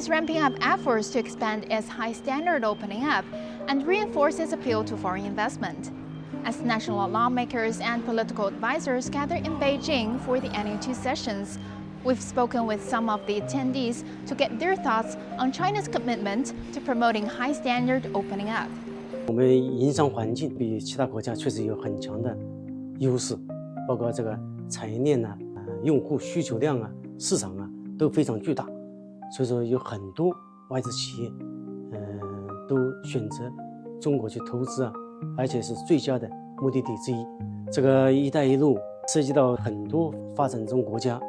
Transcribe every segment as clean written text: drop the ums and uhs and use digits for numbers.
is ramping up efforts to expand its high-standard opening up and reinforce its appeal to foreign investment. As national lawmakers and political advisors gather in Beijing for the annual 2 sessions, we've spoken with some of the attendees to get their thoughts on China's commitment to promoting high-standard opening up. 我们营商环境比其他国家确实有很强的优势，包括这个产业链啊、用户需求量啊、市场啊都非常巨大，所以说有很多外资企业，都选择中国去投资啊，而且是最佳的目的地之一。这个“一带一路”涉及到很多发展中国家，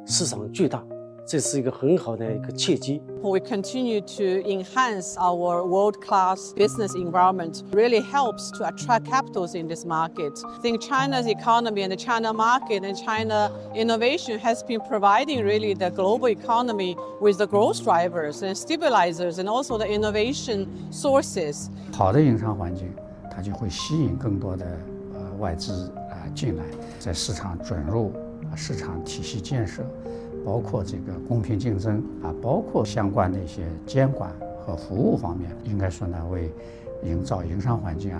市场巨大，这是一个很好的一个契机。 We continue to enhance our world-class business environment. Really helps to attract capitals in this market. I think China's economy and the China market and China innovation has been providing really the global economy with the growth drivers and stabilizers and also the innovation sources. 好的营商环境，它就会吸引更多的外资进来，在市场准入、市场体系建设。 包括这个公平竞争包括相关的一些监管和服务方面，应该说呢，为营造营商环境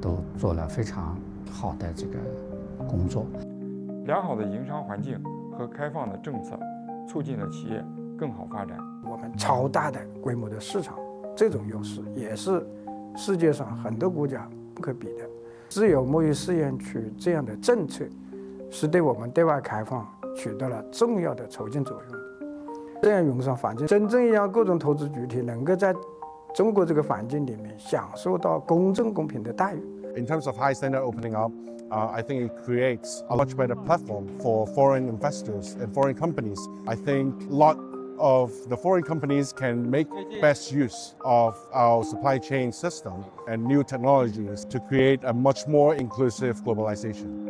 都做了非常好的这个工作。良好的营商环境和开放的政策，促进了企业更好发展。我们超大的规模的市场，这种优势也是世界上很多国家不可比的。自由贸易试验区这样的政策，是对我们对外开放 取得了重要的促进作用。这样营商环境真正让各种投资主体能够在中国这个环境里面享受到公正公平的待遇。In terms of high standard opening up, I think it creates a much better platform for foreign investors and foreign companies. I think a lot of the foreign companies can make best use of our supply chain system and new technologies to create a much more inclusive globalization.